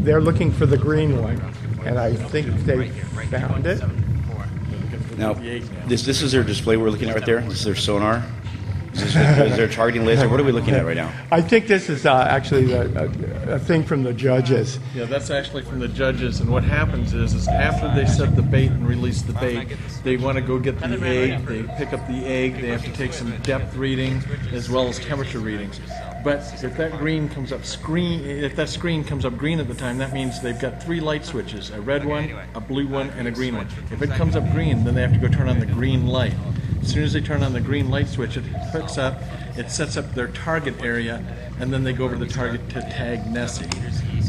they're looking for the green one, and I think they found it. Now, this is their display we're looking at right there. This is their sonar. Is there a targeting laser? What are we looking at right now? I think this is actually a thing from the judges. Yeah, that's actually from the judges. And what happens is after they set the bait and release the bait, they want to go get the egg. They pick up the egg. They have to take some depth readings as well as temperature readings. But if that screen comes up green at the time, that means they've got 3 light switches: a red one, a blue one, and a green one. If it comes up green, then they have to go turn on the green light. As soon as they turn on the green light switch, it hooks up, it sets up their target area, and then they go over to the target to tag Nessie.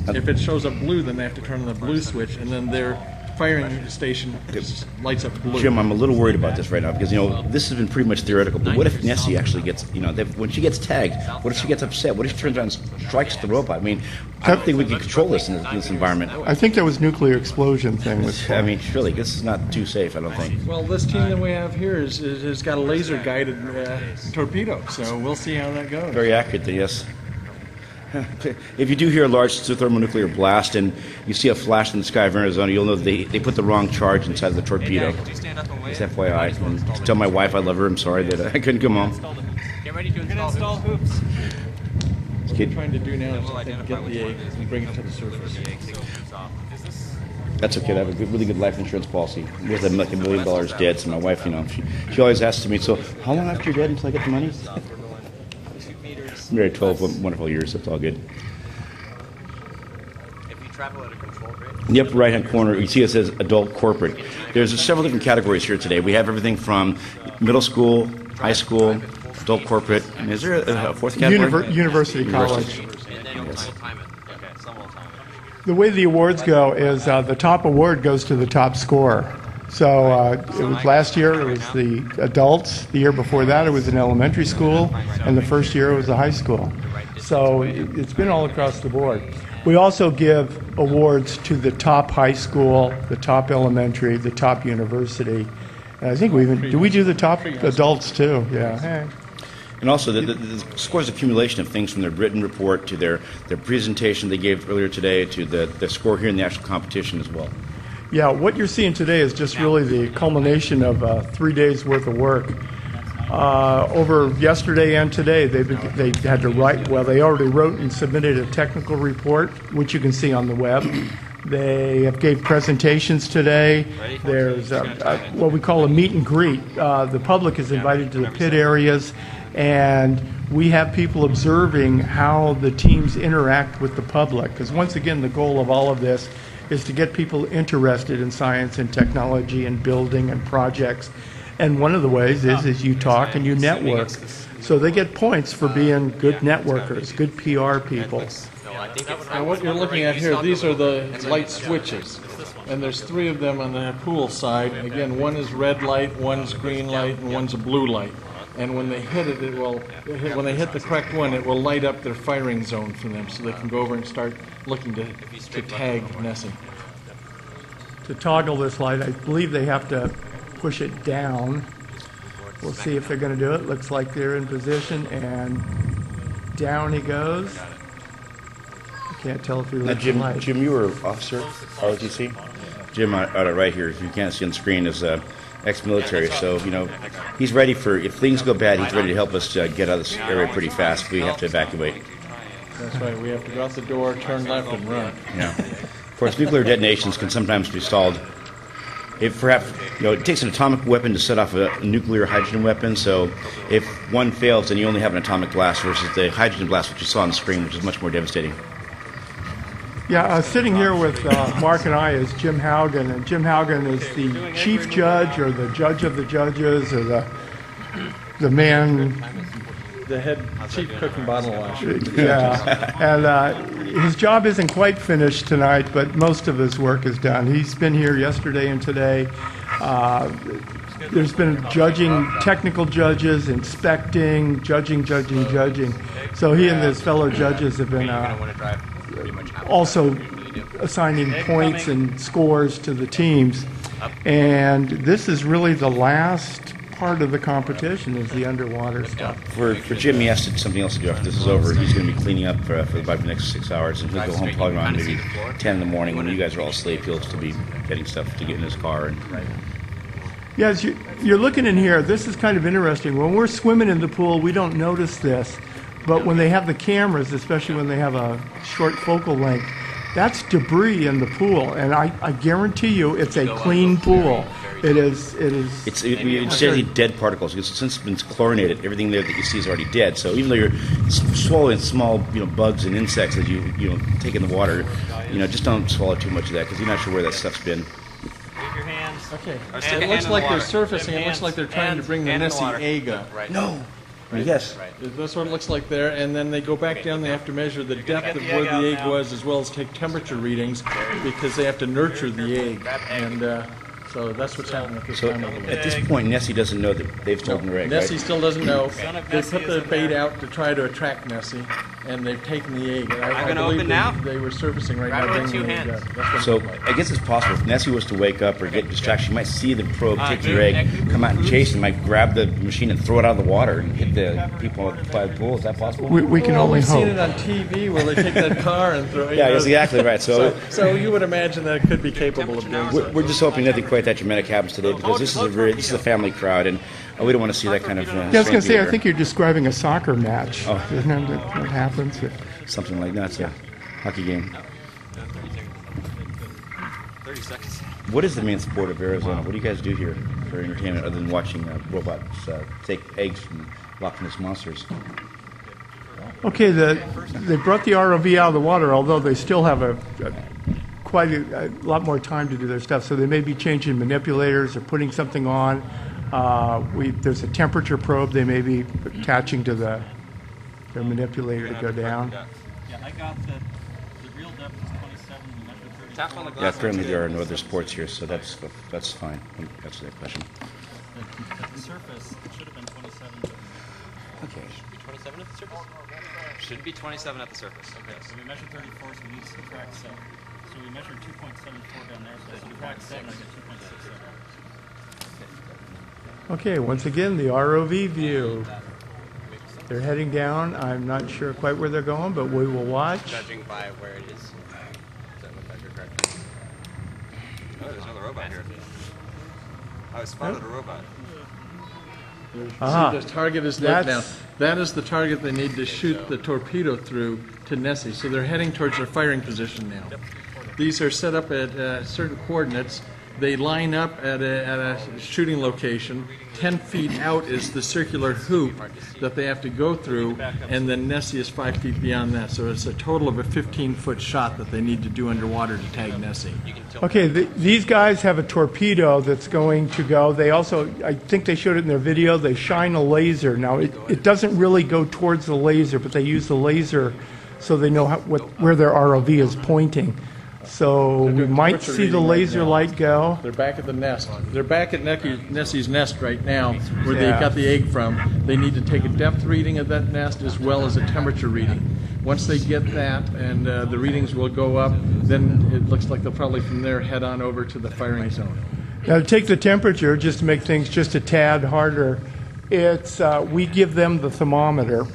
If it shows up blue, then they have to turn on the blue switch, and then their firing station just lights up blue. Jim, I'm a little worried about this right now because, this has been pretty much theoretical. But what if Nessie actually gets, when she gets tagged, what if she gets upset? What if she turns around and strikes the robot? I mean, I don't think we can control this in this environment. I think there was nuclear explosion thing. I mean, really, this is not too safe, I don't think. Well, this team that we have here has got a laser-guided torpedo, so we'll see how that goes. Very accurate, yes. If you do hear a large thermonuclear blast and you see a flash in the sky of Arizona, you'll know they put the wrong charge inside the torpedo. Just FYI. And just tell my wife I love her. I'm sorry that I couldn't come home. Get ready to install hoops. What we're trying to do now is get the egg and bring it to the surface. That's okay. I have a really good life insurance policy. We have like $1 million dead, so my wife, she always asks me, so how long after you're dead until I get the money? Married 12 wonderful years. That's all good. If you travel at a control grid. In the upper right-hand corner, you see it says adult corporate. There's several different categories here today. We have everything from middle school, high school, adult corporate. And is there a fourth category? University college. And then we'll time it. Okay, some will time it. The way the awards go is the top award goes to the top scorer. So it was last year, it was the adults. The year before that, it was in elementary school. And the first year, it was the high school. So it's been all across the board. We also give awards to the top high school, the top elementary, the top university. And I think do we do the top adults too? Yeah. And also, the score's accumulation of things from their written report to their presentation they gave earlier today to the score here in the actual competition as well. Yeah, what you're seeing today is just really the culmination of 3 days worth of work. Over yesterday and today, they had to write. Well, they already wrote and submitted a technical report, which you can see on the web. They have gave presentations today. There's what we call a meet and greet. The public is invited to the pit areas, and we have people observing how the teams interact with the public. Because once again, the goal of all of this is to get people interested in science and technology and building and projects. And one of the ways is you talk and you network. So they get points for being good networkers, good PR people. Now what you're looking at here, these are the light switches. And there's 3 of them on the pool side. Again, one is red light, one's green light, and one's a blue light. And when they hit it, when they hit the correct one, it will light up their firing zone for them, so they can go over and start looking to tag Nessie. To toggle this light, I believe they have to push it down. We'll see if they're going to do it. Looks like they're in position, and down he goes. I can't tell if he looks light. Jim, you were an officer, ROTC? Jim, right here, if you can't see on the screen, is ex-military, so he's ready for, if things go bad, he's ready to help us get out of this area pretty fast if we have to evacuate. That's right, we have to go out the door, turn left, and run. Yeah. Of course, nuclear detonations can sometimes be stalled. It takes an atomic weapon to set off a nuclear hydrogen weapon, so if one fails, then you only have an atomic blast versus the hydrogen blast, which you saw on the screen, which is much more devastating. Yeah, sitting here with Mark and I is Jim Haugen, and Jim Haugen is the chief judge or the judge of the judges or the man. The head chief cook and bottle washer. Yeah, and his job isn't quite finished tonight, but most of his work is done. He's been here yesterday and today. There's been judging, technical judges, inspecting, judging. So he and his fellow judges have been also assigning points and scores to the teams. And this is really the last part of the competition is the underwater stuff. For Jim, he has something else to do after this is over. He's going to be cleaning up for about the next 6 hours, and he'll go home probably around maybe 10 in the morning when you guys are all asleep. He'll still be getting stuff to get in his car. And Yeah, as you're looking in here, this is kind of interesting. When we're swimming in the pool, we don't notice this. But when they have the cameras, especially when they have a short focal length, that's debris in the pool. And I guarantee you it's a clean pool. It is. it's generally dead particles. Since it's been chlorinated, everything there that you see is already dead. So even though you're swallowing small bugs and insects that you take in the water, just don't swallow too much of that because you're not sure where that stuff's been. Move your hands. Okay. Or stick It a looks hand in like the they're water. surfacing. It looks Hands, like they're trying to bring the hand in Nessie water. egg up. Right. No. Yes. That's what it looks like there, and then they go back down. They have to measure the depth of where the egg was, as well as take temperature readings, because they have to nurture the egg. And so that's what's happening at this So time of the at year. this point, Nessie doesn't know that they've stolen her egg, Nessie right? still doesn't know. of They Nessie put is the in bait there. out to try to attract Nessie, and they've taken the egg. And I gonna believe open now? they were surfacing right Grab now. it with bringing 2 the egg hands. up. That's what it So looked like. I guess it's possible if Nessie was to wake up or get distracted, she might see the probe take move, your egg, move, come out and move. chase, and might grab the machine and throw it out of the water and hit the people by the pool. Is that possible? We can Well, only we've seen hope. it on TV where they take that car and throw it. Yeah, that's exactly right. So you would imagine that it could be capable of doing so. We're just hoping nothing quite that dramatic happens today because this is a family crowd and we don't want to see that kind of. Yeah, I was going to strange say, I behavior. think you're describing a soccer match. Oh. Isn't that what happens? Something like that. Yeah, hockey game. 30 seconds. What is the main sport of Arizona? What do you guys do here for entertainment other than watching robots take eggs from Loch Ness monsters? Okay, they brought the ROV out of the water, although they still have quite a lot more time to do their stuff. So they may be changing manipulators or putting something on. There's a temperature probe they may be attaching to their manipulator to go down. Yeah, I got the real depth is 27, we measured 30. Tap on the Yeah, glass. apparently there are no other sports here, so that's fine. That's the question. At the surface, it should have been 27. Okay. Should be 27 at the surface? Should be 27 at the surface. Okay, so we measured 34, so we need to subtract 7. So we measured 2.74 down there, so subtract 7, I get 2.67. Okay, once again, the ROV view. They're heading down. I'm not sure quite where they're going, but we will watch. Judging by where it is. Does that look like you're correct? Oh, there's another robot here. I spotted a robot. Ah, See, the target is lit now. that's- That is the target they need to shoot the torpedo through to Nessie. So they're heading towards their firing position now. These are set up at certain coordinates. They line up at a shooting location. 10 feet out is the circular hoop that they have to go through, and then Nessie is 5 feet beyond that. So it's a total of a 15-foot shot that they need to do underwater to tag Nessie. Okay, these guys have a torpedo that's going to go. They also, I think they showed it in their video, they shine a laser. Now, it doesn't really go towards the laser, but they use the laser so they know where their ROV is pointing. So we doing might temperature see the reading right laser now. light go. They're back at the nest. They're back at Nessie's nest right now, where they Yeah. got the egg from. They need to take a depth reading of that nest as well as a temperature reading. Once they get that, and the readings will go up, then it looks like they'll probably from there head on over to the firing zone. Now, to take the temperature, just to make things just a tad harder, we give them the thermometer.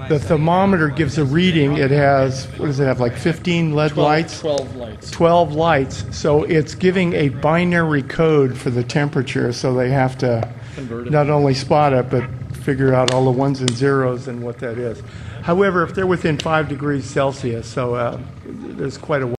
The thermometer gives a reading. It has, what does it have, like 15 LED lights? 12 lights. 12 lights. So it's giving a binary code for the temperature, so they have to Convert it. not only spot it, but figure out all the ones and zeros and what that is. However, if they're within 5 degrees Celsius, so there's quite a